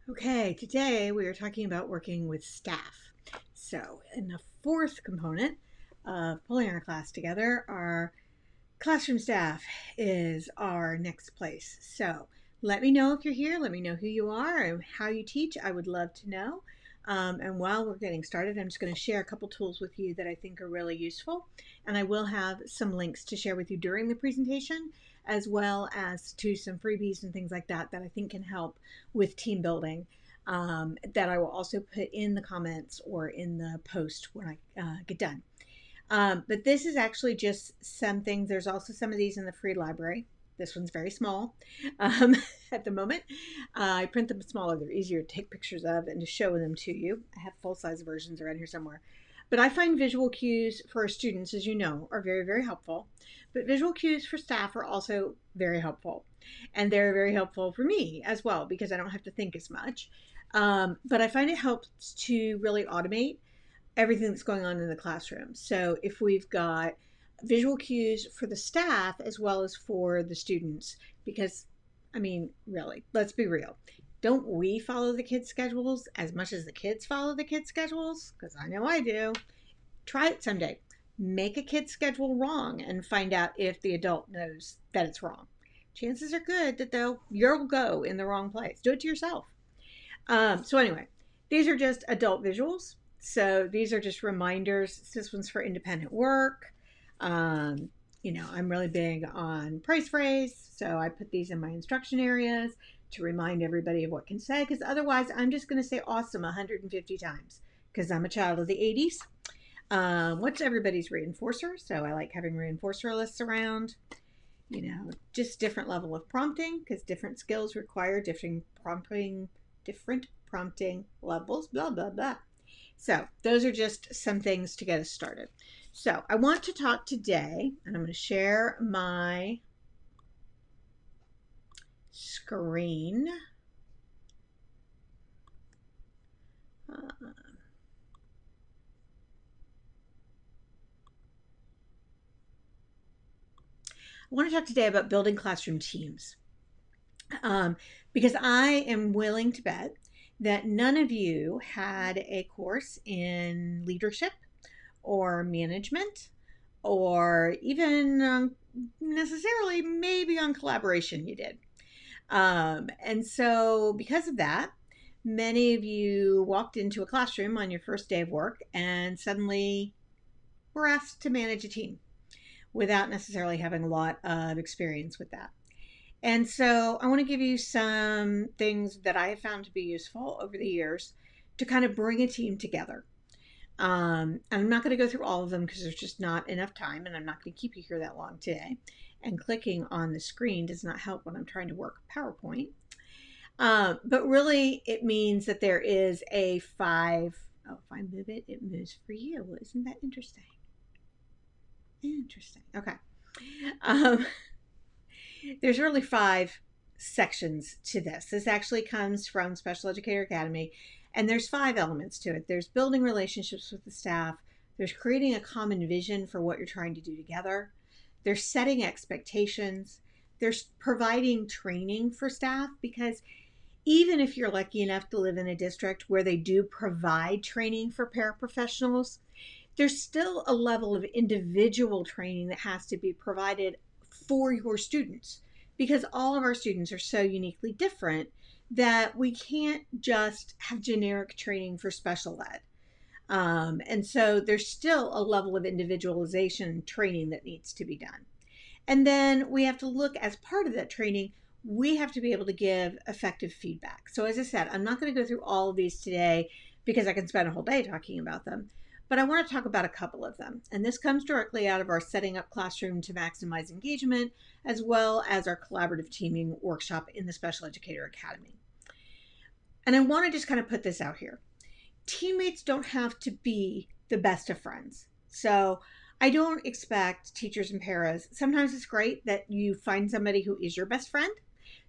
Okay, today we are talking about working with staff. So, in the fourth component of pulling our class together, our classroom staff is our next place. So, let me know if you're here. Let me know who you are and how you teach. I would love to know. And while we're getting started, I'm just going to share a couple tools with you that I think are really useful. And I will have some links to share with you during the presentation, as well as to some freebies and things like that that I think can help with team building. That I will also put in the comments or in the post when I get done. But this is actually just some things. There's also some of these in the free library. This one's very small um, at the moment. I print them smaller. They're easier to take pictures of and to show them to you. I have full-size versions around here somewhere. But I find visual cues for students, as you know, are very, very helpful. But visual cues for staff are also very helpful. And they're very helpful for me as well because I don't have to think as much. But I find it helps to really automate everything that's going on in the classroom. So if we've got visual cues for the staff as well as for the students, because I mean, really, let's be real. Don't we follow the kids' schedules as much as the kids follow the kids' schedules? Because I know I do. Try it someday. Make a kid's schedule wrong and find out if the adult knows that it's wrong. Chances are good that you'll go in the wrong place. Do it to yourself. So anyway, these are just adult visuals. So these are just reminders. This one's for independent work. Um, I'm really big on praise phrase. So I put these in my instruction areas to remind everybody of what can say, because otherwise I'm just going to say awesome 150 times because I'm a child of the 80s. What's everybody's reinforcer? So I like having reinforcer lists around. Just different level of prompting because different skills require different prompting levels, blah, blah, blah. So those are just some things to get us started. So I want to talk today, and I'm going to share my screen. I want to talk today about building classroom teams. Because I am willing to bet that none of you had a course in leadership or management or even necessarily maybe on collaboration you did. And so because of that, many of you walked into a classroom on your first day of work and suddenly were asked to manage a team without necessarily having a lot of experience with that. And so I want to give you some things that I have found to be useful over the years to kind of bring a team together. I'm not going to go through all of them because there's just not enough time, and I'm not going to keep you here that long today. And clicking on the screen does not help when I'm trying to work PowerPoint. But really, it means that there is a five. Oh, if I move it, it moves for you. Isn't that interesting? Interesting. Okay. Um, there's really five sections to this. This actually comes from Special Educator Academy, and there's five elements to it. There's building relationships with the staff. There's creating a common vision for what you're trying to do together. There's setting expectations. There's providing training for staff, because even if you're lucky enough to live in a district where they do provide training for paraprofessionals, there's still a level of individual training that has to be provided for your students, because all of our students are so uniquely different that we can't just have generic training for special ed. And so there's still a level of individualization training that needs to be done. And then we have to look, as part of that training, we have to be able to give effective feedback. So as I said, I'm not going to go through all of these today because I can spend a whole day talking about them. But I want to talk about a couple of them. And this comes directly out of our Setting Up Classroom to Maximize Engagement, as well as our collaborative teaming workshop in the Special Educator Academy. And I want to just kind of put this out here. Teammates don't have to be the best of friends. So I don't expect teachers and paras. Sometimes it's great that you find somebody who is your best friend.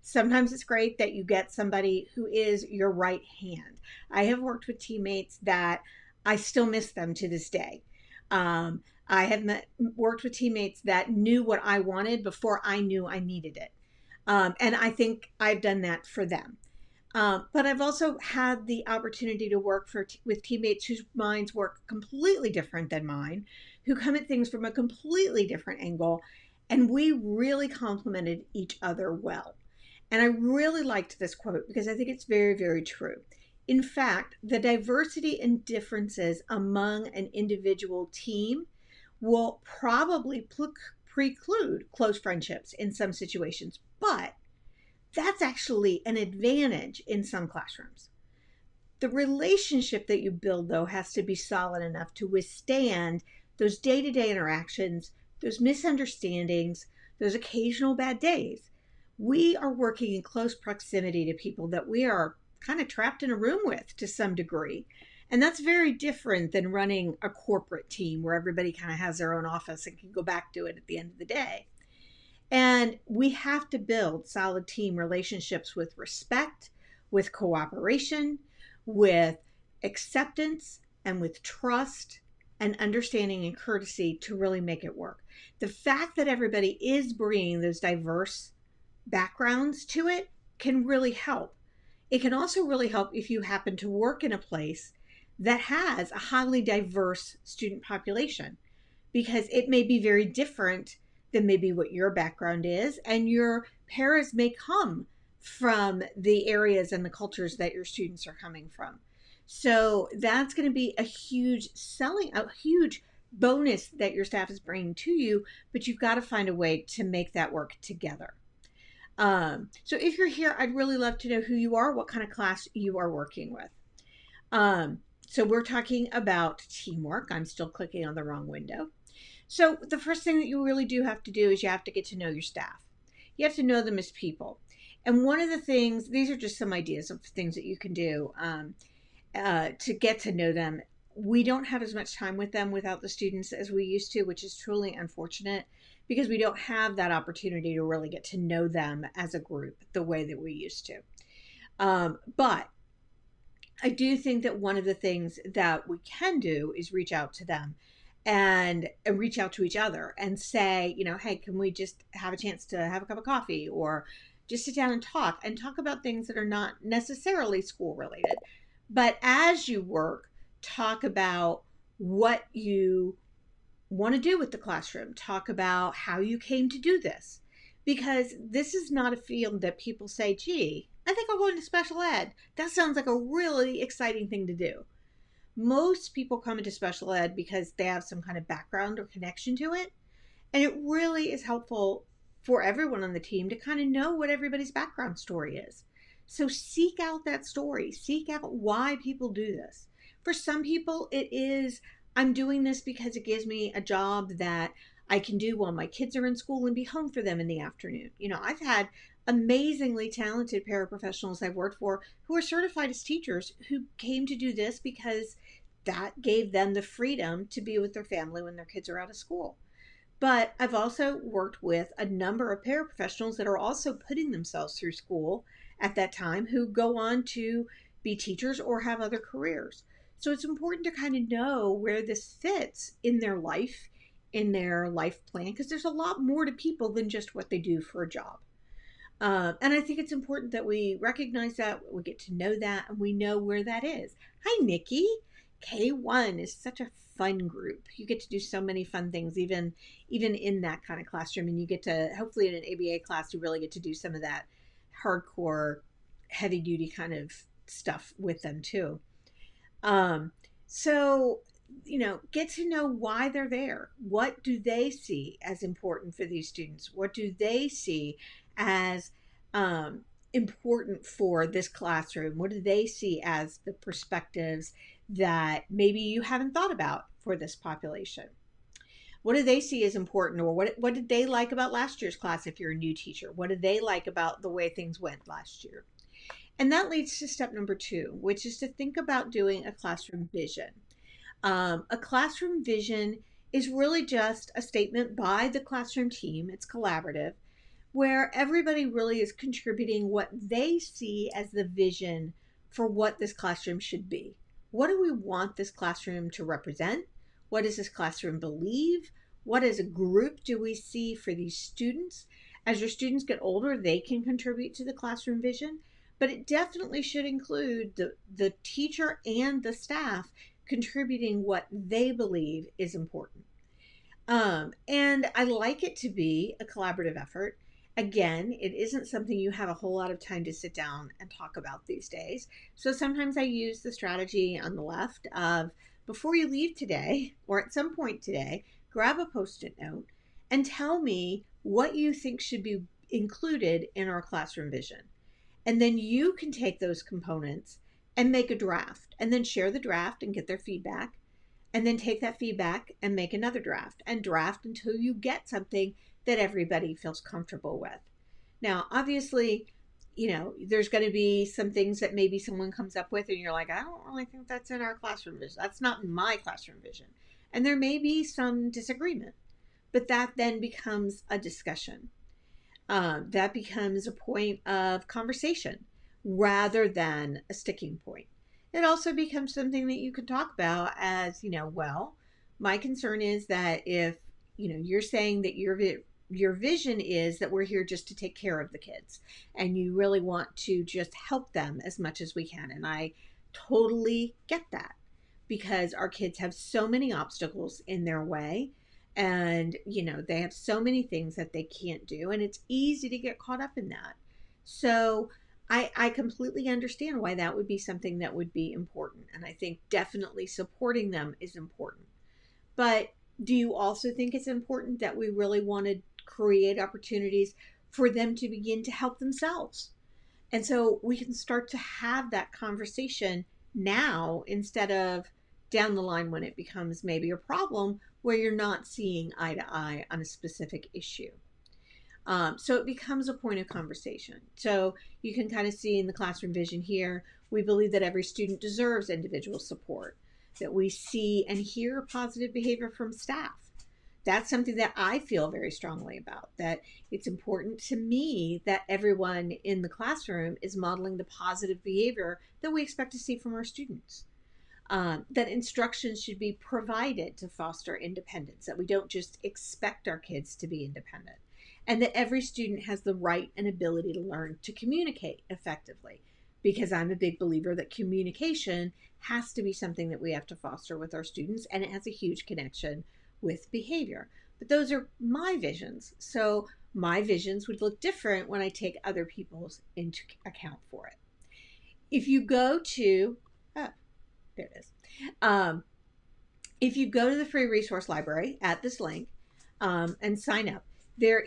Sometimes it's great that you get somebody who is your right hand. I have worked with teammates that I still miss them to this day. I have worked with teammates that knew what I wanted before I knew I needed it. And I think I've done that for them. But I've also had the opportunity to work with teammates whose minds work completely different than mine, who come at things from a completely different angle, and we really complemented each other well. And I really liked this quote because I think it's very, very true. In fact, the diversity and differences among an individual team will probably preclude close friendships in some situations, but that's actually an advantage in some classrooms. The relationship that you build, though, has to be solid enough to withstand those day to day interactions, those misunderstandings, those occasional bad days. We are working in close proximity to people that we are kind of trapped in a room with to some degree. And that's very different than running a corporate team where everybody kind of has their own office and can go back to it at the end of the day. And we have to build solid team relationships with respect, with cooperation, with acceptance, and with trust and understanding and courtesy to really make it work. The fact that everybody is bringing those diverse backgrounds to it can really help. It can also really help if you happen to work in a place that has a highly diverse student population, because it may be very different than maybe what your background is, and your parents may come from the areas and the cultures that your students are coming from. So that's going to be a huge bonus that your staff is bringing to you, but you've got to find a way to make that work together. So if you're here, I'd really love to know who you are, what kind of class you are working with. So we're talking about teamwork. I'm still clicking on the wrong window. So the first thing that you really do have to do is you have to get to know your staff. You have to know them as people. And one of the things, these are just some ideas of things that you can do to get to know them. We don't have as much time with them without the students as we used to, which is truly unfortunate because we don't have that opportunity to really get to know them as a group the way that we used to. But I do think that one of the things that we can do is reach out to them and reach out to each other and say, hey, can we just have a chance to have a cup of coffee or just sit down and talk about things that are not necessarily school related. But as you work, talk about what you want to do with the classroom. Talk about how you came to do this. Because this is not a field that people say, gee, I think I'll go into special ed. That sounds like a really exciting thing to do. Most people come into special ed because they have some kind of background or connection to it. And it really is helpful for everyone on the team to kind of know what everybody's background story is. So seek out that story. Seek out why people do this. For some people, it is, I'm doing this because it gives me a job that I can do while my kids are in school and be home for them in the afternoon. I've had amazingly talented paraprofessionals I've worked for who are certified as teachers who came to do this because that gave them the freedom to be with their family when their kids are out of school. But I've also worked with a number of paraprofessionals that are also putting themselves through school at that time who go on to be teachers or have other careers. So it's important to kind of know where this fits in their life plan, because there's a lot more to people than just what they do for a job. And I think it's important that we recognize that, we get to know that, and we know where that is. Hi, Nikki. K1 is such a fun group. You get to do so many fun things, even in that kind of classroom. And you get to, hopefully in an ABA class, you really get to do some of that hardcore, heavy duty kind of stuff with them too. So, get to know why they're there. What do they see as important for these students? What do they see as important for this classroom? What do they see as the perspectives that maybe you haven't thought about for this population? What do they see as important, or what did they like about last year's class if you're a new teacher? What did they like about the way things went last year? And that leads to step number 2, which is to think about doing a classroom vision. A classroom vision is really just a statement by the classroom team. It's collaborative, where everybody really is contributing what they see as the vision for what this classroom should be. What do we want this classroom to represent? What does this classroom believe? What as a group do we see for these students? As your students get older, they can contribute to the classroom vision. but it definitely should include the teacher and the staff contributing what they believe is important. And I like it to be a collaborative effort. Again, it isn't something you have a whole lot of time to sit down and talk about these days. So sometimes I use the strategy on the left of, before you leave today or at some point today, grab a post-it note and tell me what you think should be included in our classroom vision. And then you can take those components and make a draft and then share the draft and get their feedback, and then take that feedback and make another draft and draft until you get something that everybody feels comfortable with. Now, obviously, there's going to be some things that maybe someone comes up with and you're like, I don't really think that's in our classroom vision. That's not in my classroom vision. And there may be some disagreement, but that then becomes a discussion. That becomes a point of conversation rather than a sticking point. It also becomes something that you can talk about as, well, my concern is that if, you're saying that your vision is that we're here just to take care of the kids and you really want to just help them as much as we can. And I totally get that, because our kids have so many obstacles in their way, and they have so many things that they can't do, and it's easy to get caught up in that. So I completely understand why that would be something that would be important, and I think definitely supporting them is important. But do you also think it's important that we really want to create opportunities for them to begin to help themselves? And so we can start to have that conversation now instead of down the line when it becomes maybe a problem where you're not seeing eye to eye on a specific issue. So it becomes a point of conversation. So you can kind of see in the classroom vision here, we believe that every student deserves individual support, that we see and hear positive behavior from staff. That's something that I feel very strongly about, that it's important to me that everyone in the classroom is modeling the positive behavior that we expect to see from our students. That instructions should be provided to foster independence, that we don't just expect our kids to be independent, and that every student has the right and ability to learn to communicate effectively, because I'm a big believer that communication has to be something that we have to foster with our students, and it has a huge connection with behavior. But those are my visions. So my visions would look different when I take other people's into account for it. If you go to, there it is. If you go to the free resource library at this link and sign up, there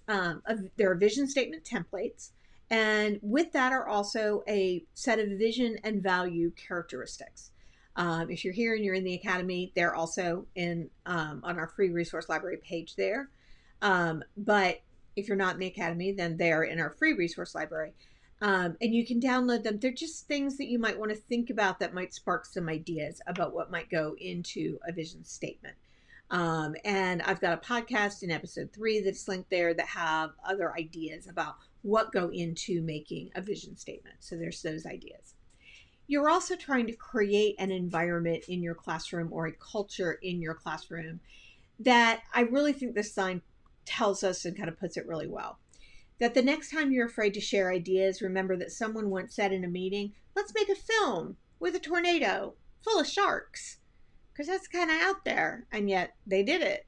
are vision statement templates, and with that are also a set of vision and value characteristics. If you're here and you're in the Academy, they're also on our free resource library page there. But if you're not in the Academy, then they're in our free resource library. And you can download them. They're just things that you might want to think about that might spark some ideas about what might go into a vision statement. And I've got a podcast in episode 3 that's linked there that have other ideas about what go into making a vision statement. So there's those ideas. You're also trying to create an environment in your classroom or a culture in your classroom that I really think this sign tells us and kind of puts it really well. That the next time you're afraid to share ideas, remember that someone once said in a meeting, let's make a film with a tornado full of sharks, because that's kind of out there, and yet they did it.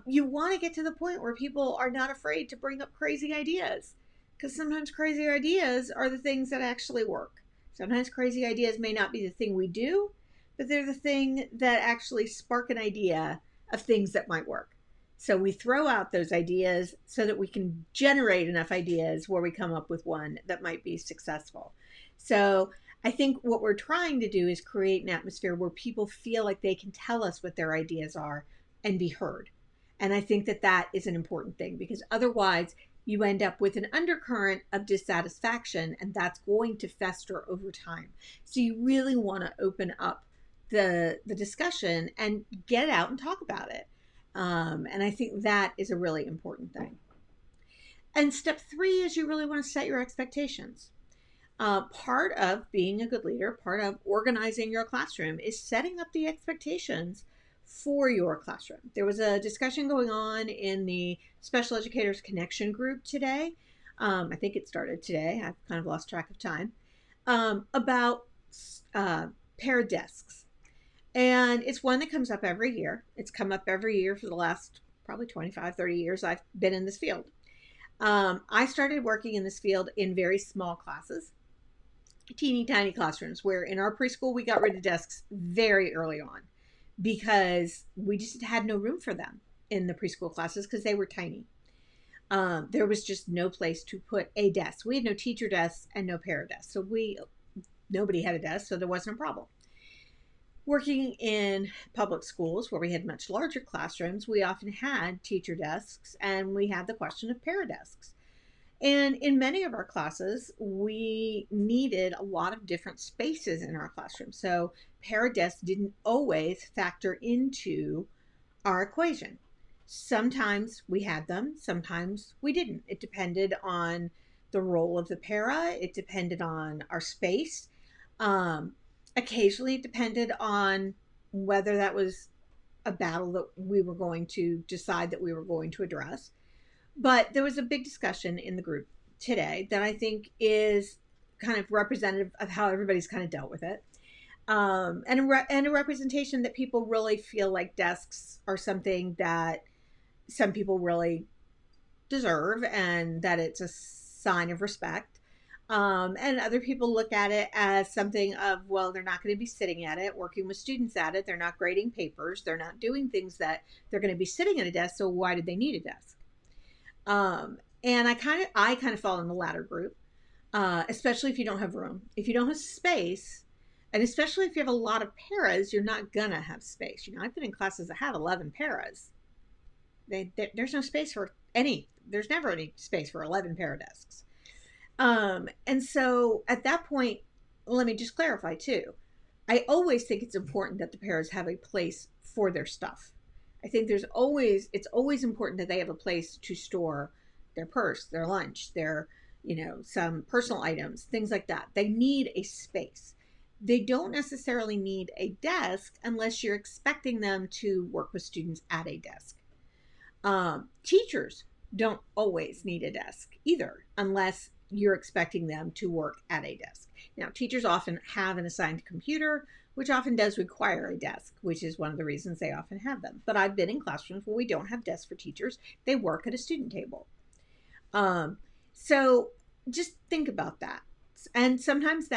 You want to get to the point where people are not afraid to bring up crazy ideas, because sometimes crazy ideas are the things that actually work. Sometimes crazy ideas may not be the thing we do, but they're the thing that actually spark an idea of things that might work. So we throw out those ideas so that we can generate enough ideas where we come up with one that might be successful. So I think what we're trying to do is create an atmosphere where people feel like they can tell us what their ideas are and be heard. And I think that that is an important thing, because otherwise you end up with an undercurrent of dissatisfaction, and that's going to fester over time. So you really want to open up the discussion and get out and talk about it. And I think that is a really important thing. And step 3 is you really want to set your expectations. Part of being a good leader, part of organizing your classroom, is setting up the expectations for your classroom. There was a discussion going on in the Special Educators Connection group today I think it started today. I've kind of lost track of time. About uh, pair of desks. And it's one that comes up every year. It's come up every year for the last probably 25, 30 years I've been in this field. I started working in this field in very small classes, teeny tiny classrooms, where in our preschool we got rid of desks very early on because we just had no room for them in the preschool classes because they were tiny. There was just no place to put a desk. We had no teacher desks and no para desks. So nobody had a desk, so there wasn't a problem. Working in public schools where we had much larger classrooms, we often had teacher desks and we had the question of para desks. And in many of our classes, we needed a lot of different spaces in our classroom. So para desks didn't always factor into our equation. Sometimes we had them, sometimes we didn't. It depended on the role of the para, it depended on our space. Occasionally, it depended on whether that was a battle that we were going to decide that we were going to address. But there was a big discussion in the group today that I think is kind of representative of how everybody's kind of dealt with it. And a representation that people really feel like desks are something that some people really deserve and that it's a sign of respect. And other people look at it as something of, well, they're not going to be sitting at it, working with students at it. They're not grading papers. They're not doing things that they're going to be sitting at a desk. So why did they need a desk? And I kind of fall in the latter group, especially if you don't have room, if you don't have space, and especially if you have a lot of paras, you're not gonna have space. You know, I've been in classes that have 11 paras. There's no space for any. There's never any space for 11 para desks. And so at that point, let me just clarify too. I always think it's important that the paras have a place for their stuff. I think it's always important that they have a place to store their purse, their lunch, their, some personal items, things like that. They need a space. They don't necessarily need a desk unless you're expecting them to work with students at a desk. Teachers don't always need a desk either, unless you're expecting them to work at a desk. Now, teachers often have an assigned computer, which often does require a desk, which is one of the reasons they often have them. But I've been in classrooms where we don't have desks for teachers. They work at a student table. So just think about that. And sometimes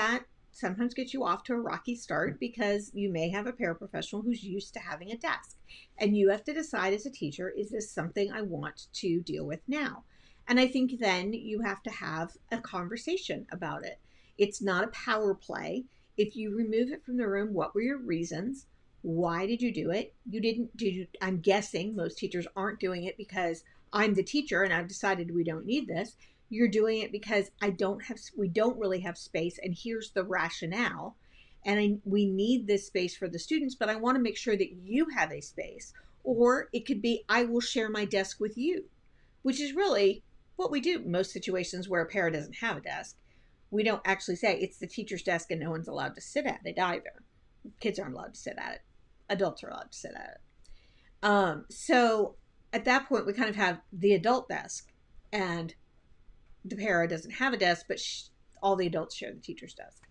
gets you off to a rocky start because you may have a paraprofessional who's used to having a desk. And you have to decide as a teacher, is this something I want to deal with now? And I think then you have to have a conversation about it. It's not a power play. If you remove it from the room, what were your reasons? Why did you do it? I'm guessing most teachers aren't doing it because I'm the teacher and I've decided we don't need this. You're doing it because we don't really have space, and here's the rationale. And we need this space for the students, but I want to make sure that you have a space. Or it could be, I will share my desk with you, which is really what we do in most situations where a para doesn't have a desk. We don't actually say it's the teacher's desk and no one's allowed to sit at it either. Kids aren't allowed to sit at it. Adults are allowed to sit at it. So at that point, we kind of have the adult desk, and the para doesn't have a desk, but all the adults share the teacher's desk.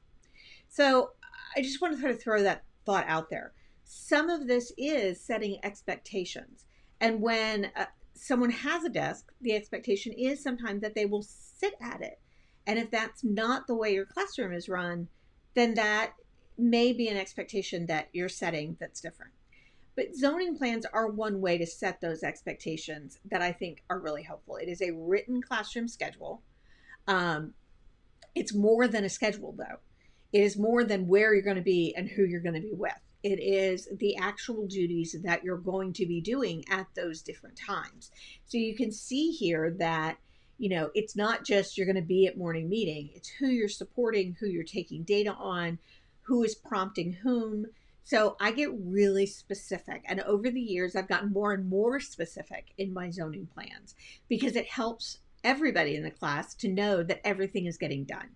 So I just want to sort of throw that thought out there. Some of this is setting expectations. And when someone has a desk, the expectation is sometimes that they will sit at it. And if that's not the way your classroom is run, then that may be an expectation that you're setting that's different. But zoning plans are one way to set those expectations that I think are really helpful. It is a written classroom schedule. It's more than a schedule, though. It is more than where you're going to be and who you're going to be with. It is the actual duties that you're going to be doing at those different times. So you can see here that, it's not just you're going to be at morning meeting. It's who you're supporting, who you're taking data on, who is prompting whom. So I get really specific. And over the years, I've gotten more and more specific in my zoning plans because it helps everybody in the class to know that everything is getting done.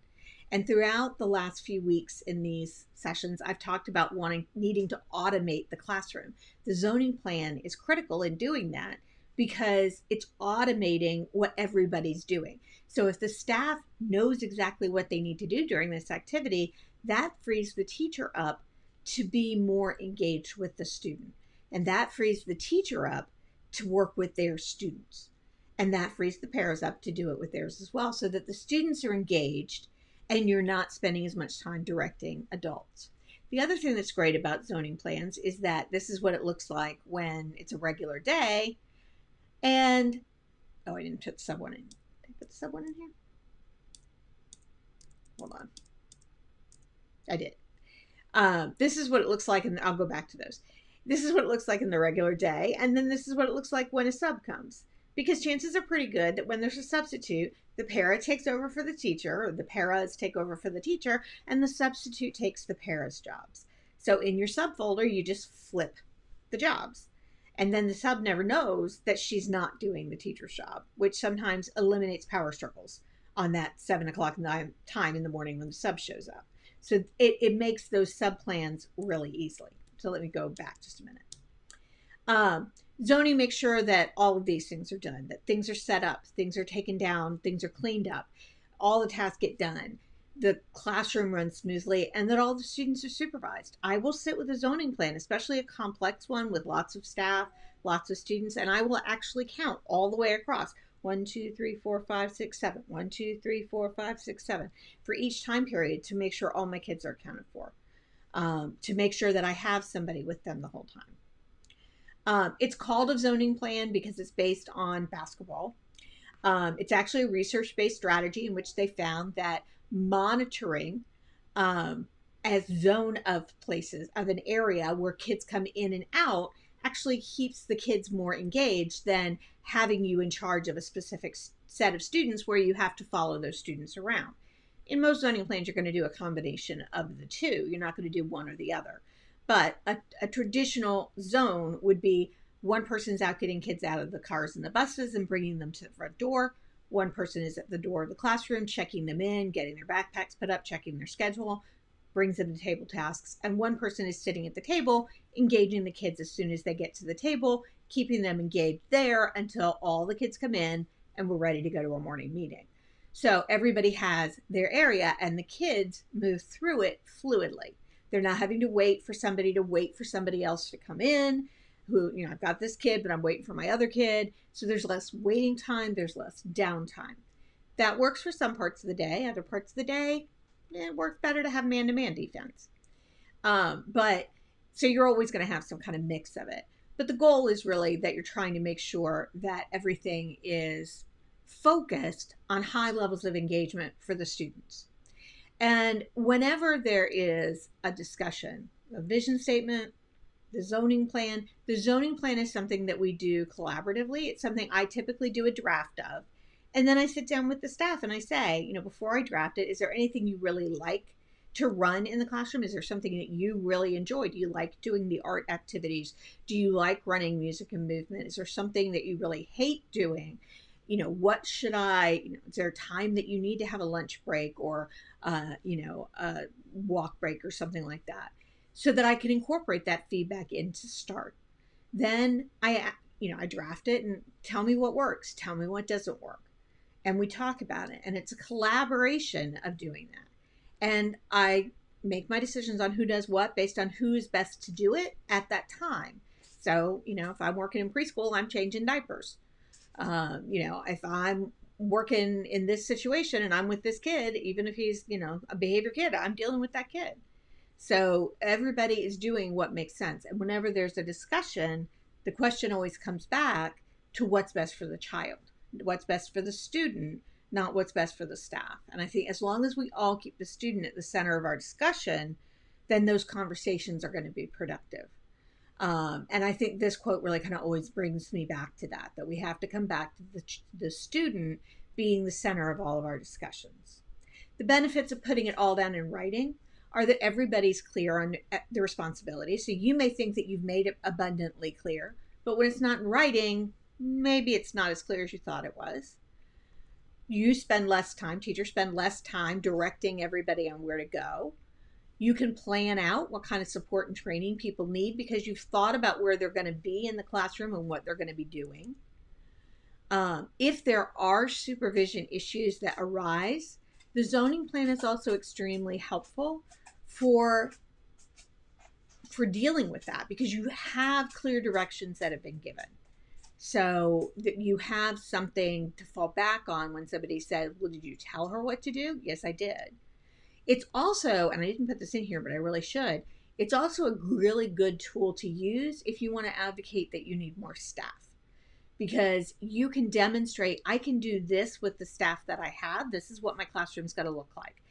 And throughout the last few weeks in these sessions, I've talked about needing to automate the classroom. The zoning plan is critical in doing that, because it's automating what everybody's doing. So if the staff knows exactly what they need to do during this activity, that frees the teacher up to be more engaged with the student. And that frees the teacher up to work with their students. And that frees the paras up to do it with theirs as well, so that the students are engaged and you're not spending as much time directing adults. The other thing that's great about zoning plans is that this is what it looks like when it's a regular day. And, oh, I didn't put the sub one in. Did I put the sub one in here? Hold on. I did. This is what it looks like, and I'll go back to those. This is what it looks like in the regular day, and then this is what it looks like when a sub comes. Because chances are pretty good that when there's a substitute, the para takes over for the teacher, or the paras take over for the teacher, and the substitute takes the para's jobs. So in your subfolder, you just flip the jobs. And then the sub never knows that she's not doing the teacher's job, which sometimes eliminates power struggles on that 7 o'clock time in the morning when the sub shows up. So it makes those sub plans really easily. So let me go back just a minute. Zoning makes sure that all of these things are done, that things are set up, things are taken down, things are cleaned up, all the tasks get done, the classroom runs smoothly, and that all the students are supervised. I will sit with a zoning plan, especially a complex one with lots of staff, lots of students, and I will actually count all the way across. 1, 2, 3, 4, 5, 6, 7. 1, 2, 3, 4, 5, 6, 7 for each time period to make sure all my kids are accounted for, to make sure that I have somebody with them the whole time. It's called a zoning plan because it's based on basketball. It's actually a research-based strategy in which they found that monitoring as zone of places, of an area where kids come in and out, actually keeps the kids more engaged than having you in charge of a specific set of students where you have to follow those students around. In most zoning plans, you're going to do a combination of the two. You're not going to do one or the other. But a traditional zone would be one person's out getting kids out of the cars and the buses and bringing them to the front door. One person is at the door of the classroom, checking them in, getting their backpacks put up, checking their schedule, brings them to table tasks. And one person is sitting at the table, engaging the kids as soon as they get to the table, keeping them engaged there until all the kids come in and we're ready to go to a morning meeting. So everybody has their area and the kids move through it fluidly. They're not having to wait for somebody else to come in. Who, I've got this kid, but I'm waiting for my other kid. So there's less waiting time, there's less downtime. That works for some parts of the day. Other parts of the day, it works better to have man-to-man defense. But so you're always going to have some kind of mix of it. But the goal is really that you're trying to make sure that everything is focused on high levels of engagement for the students. And whenever there is a discussion, a vision statement, the zoning plan is something that we do collaboratively. It's something I typically do a draft of. And then I sit down with the staff and I say, before I draft it, is there anything you really like to run in the classroom? Is there something that you really enjoy? Do you like doing the art activities? Do you like running music and movement? Is there something that you really hate doing? What should is there a time that you need to have a lunch break or, a walk break or something like that, so that I can incorporate that feedback in to start. Then I draft it and tell me what works, tell me what doesn't work. And we talk about it. And it's a collaboration of doing that. And I make my decisions on who does what based on who is best to do it at that time. So, if I'm working in preschool, I'm changing diapers. If I'm working in this situation and I'm with this kid, even if he's, a behavior kid, I'm dealing with that kid. So everybody is doing what makes sense. And whenever there's a discussion, the question always comes back to what's best for the child, what's best for the student, not what's best for the staff. And I think as long as we all keep the student at the center of our discussion, then those conversations are going to be productive. And I think this quote really kind of always brings me back to that we have to come back to the student being the center of all of our discussions. The benefits of putting it all down in writing are that everybody's clear on the responsibility. So you may think that you've made it abundantly clear, but when it's not in writing, maybe it's not as clear as you thought it was. You spend less time, teachers spend less time directing everybody on where to go. You can plan out what kind of support and training people need because you've thought about where they're going to be in the classroom and what they're going to be doing. If there are supervision issues that arise, the zoning plan is also extremely helpful for dealing with that, because you have clear directions that have been given. So that you have something to fall back on when somebody says, well, did you tell her what to do? Yes, I did. It's also, and I didn't put this in here, but I really should, it's also a really good tool to use if you want to advocate that you need more staff. Because you can demonstrate, I can do this with the staff that I have. This is what my classroom's got to look like.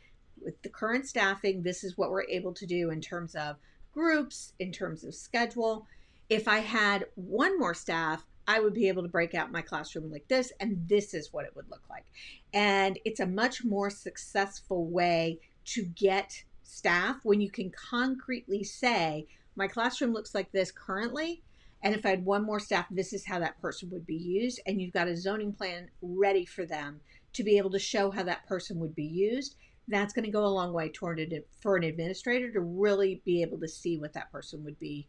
With the current staffing, this is what we're able to do in terms of groups, in terms of schedule. If I had one more staff, I would be able to break out my classroom like this, and this is what it would look like. And it's a much more successful way to get staff when you can concretely say, my classroom looks like this currently, and if I had one more staff, this is how that person would be used. And you've got a zoning plan ready for them to be able to show how that person would be used. That's going to go a long way toward it for an administrator to really be able to see what that person would be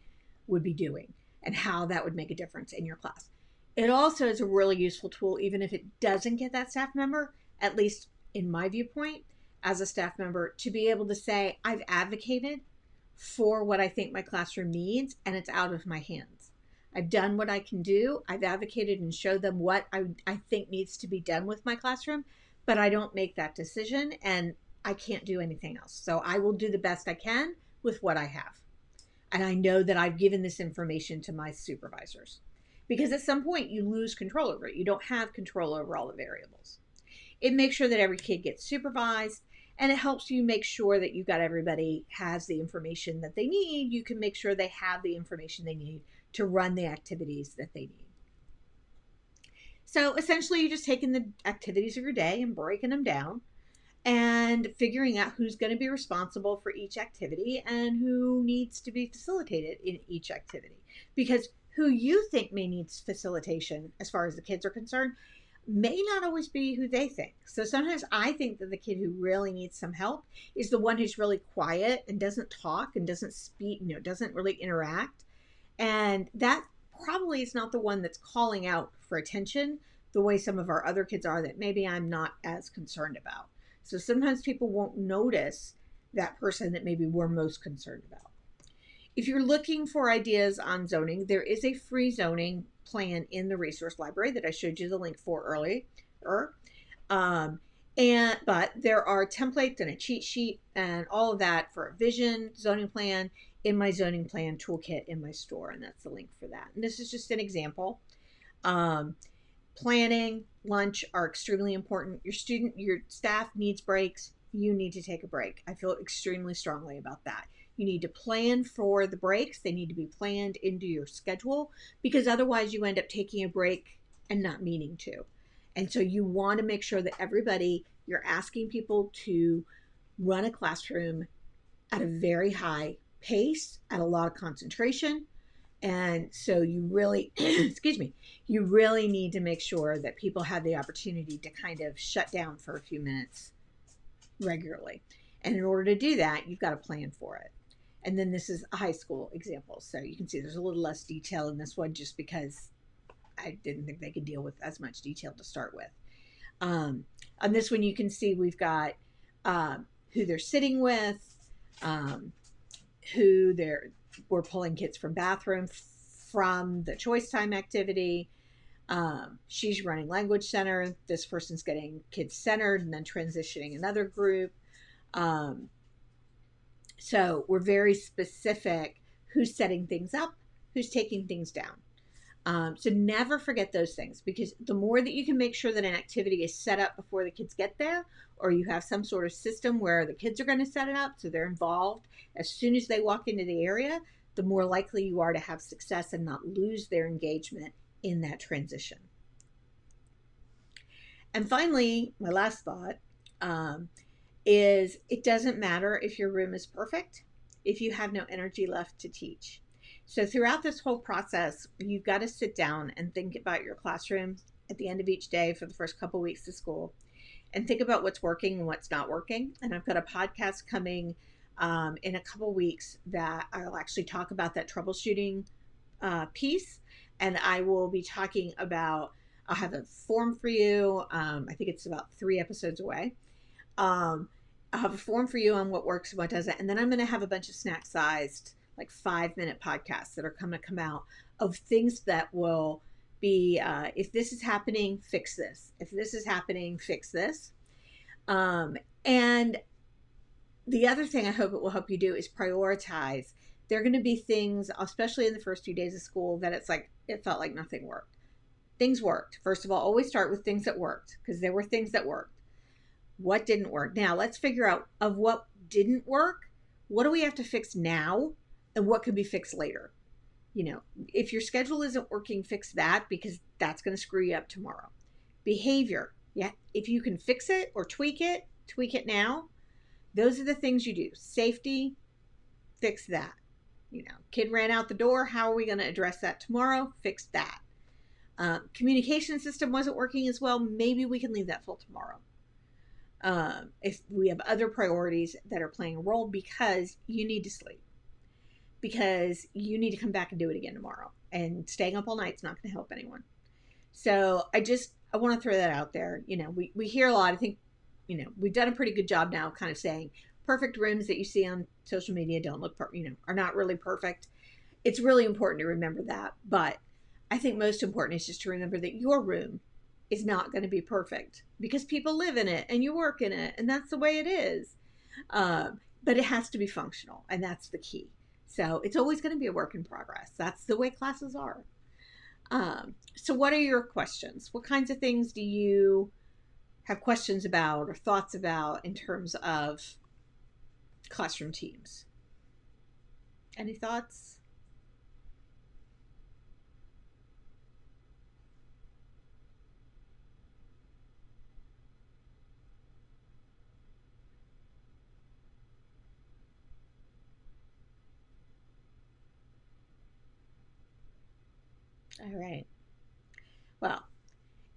doing and how that would make a difference in your class. It also is a really useful tool, even if it doesn't get that staff member, at least in my viewpoint, as a staff member, to be able to say, I've advocated for what I think my classroom needs, and it's out of my hands. I've done what I can do. I've advocated and showed them what I think needs to be done with my classroom, but I don't make that decision, and I can't do anything else. So I will do the best I can with what I have. And I know that I've given this information to my supervisors, because at some point you lose control over it. You don't have control over all the variables. It makes sure that every kid gets supervised, and it helps you make sure that you've got everybody has the information that they need. You can make sure they have the information they need to run the activities that they need. So essentially, you're just taking the activities of your day and breaking them down and figuring out who's going to be responsible for each activity and who needs to be facilitated in each activity. Because who you think may need facilitation as far as the kids are concerned may not always be who they think. So sometimes I think that the kid who really needs some help is the one who's really quiet and doesn't talk and doesn't speak, doesn't really interact. And that probably is not the one that's calling out for attention the way some of our other kids are that maybe I'm not as concerned about. So sometimes people won't notice that person that maybe we're most concerned about. If you're looking for ideas on zoning, there is a free zoning plan in the resource library that I showed you the link for earlier. But there are templates and a cheat sheet and all of that for a vision zoning plan in my zoning plan toolkit in my store, and that's the link for that. And this is just an example. Planning, lunch are extremely important. Your staff needs breaks. You need to take a break. I feel extremely strongly about that. You need to plan for the breaks. They need to be planned into your schedule, because otherwise you end up taking a break and not meaning to. And so you want to make sure that you're asking people to run a classroom at a very high pace, at a lot of concentration. And so you really, you really need to make sure that people have the opportunity to kind of shut down for a few minutes regularly. And in order to do that, you've got to plan for it. And then this is a high school example. So you can see there's a little less detail in this one just because I didn't think they could deal with as much detail to start with. On this one, you can see we've got who they're sitting with, we're pulling kids from bathroom from the choice time activity. She's running language center. This person's getting kids centered and then transitioning another group. So we're very specific who's setting things up, who's taking things down. So never forget those things, because the more that you can make sure that an activity is set up before the kids get there, or you have some sort of system where the kids are going to set it up so they're involved as soon as they walk into the area, the more likely you are to have success and not lose their engagement in that transition. And finally, my last thought is it doesn't matter if your room is perfect if you have no energy left to teach. So throughout this whole process, you've got to sit down and think about your classroom at the end of each day for the first couple weeks of school, and think about what's working and what's not working. And I've got a podcast coming in a couple weeks that I'll actually talk about that troubleshooting piece. And I will be talking about I'll have a form for you. I think it's about 3 episodes away. I'll have a form for you on what works and what doesn't. And then I'm going to have a bunch of snack sized, like 5-minute podcasts that are going to come out of things that will be, if this is happening, fix this. If this is happening, fix this. And the other thing I hope it will help you do is prioritize. There are going to be things, especially in the first few days of school, that it's like, it felt like nothing worked. Things worked. First of all, always start with things that worked, because there were things that worked. What didn't work? Now let's figure out of what didn't work, what do we have to fix now, and what can be fixed later. You know, if your schedule isn't working, fix that, because that's going to screw you up tomorrow. Behavior. Yeah. If you can fix it or tweak it now. Those are the things you do. Safety, fix that. You know, kid ran out the door. How are we going to address that tomorrow? Fix that. Communication system wasn't working as well. Maybe we can leave that till tomorrow. If we have other priorities that are playing a role, because you need to sleep, because you need to come back and do it again tomorrow, and staying up all night is not going to help anyone. So I want to throw that out there. You know, we hear a lot. I think, you know, we've done a pretty good job now kind of saying perfect rooms that you see on social media don't look, are not really perfect. It's really important to remember that. But I think most important is just to remember that your room is not going to be perfect, because people live in it and you work in it, and that's the way it is. But it has to be functional, and that's the key. So it's always going to be a work in progress. That's the way classes are. So what are your questions? What kinds of things do you have questions about or thoughts about in terms of classroom teams? Any thoughts? All right. Well,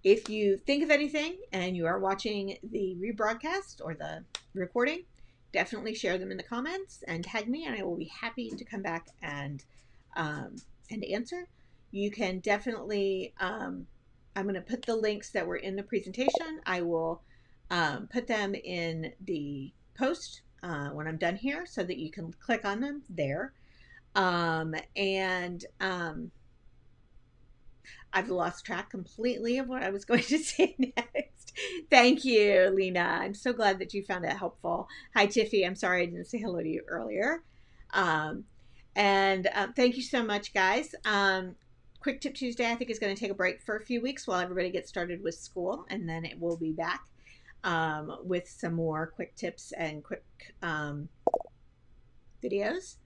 if you think of anything and you are watching the rebroadcast or the recording, definitely share them in the comments and tag me, and I will be happy to come back and answer. You can definitely, I'm going to put the links that were in the presentation. I will put them in the post when I'm done here, so that you can click on them there. I've lost track completely of what I was going to say next. Thank you, Lena. I'm so glad that you found it helpful. Hi, Tiffy. I'm sorry I didn't say hello to you earlier. Thank you so much, guys. Quick Tip Tuesday, I think, is going to take a break for a few weeks while everybody gets started with school, and then it will be back with some more quick tips and quick videos.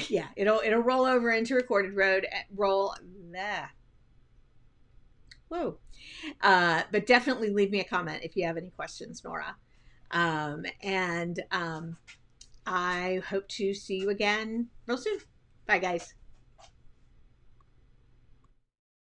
Yeah, it'll roll over into recorded roll. Nah. Whoa. But definitely leave me a comment if you have any questions, Nora. I hope to see you again real soon. Bye, guys.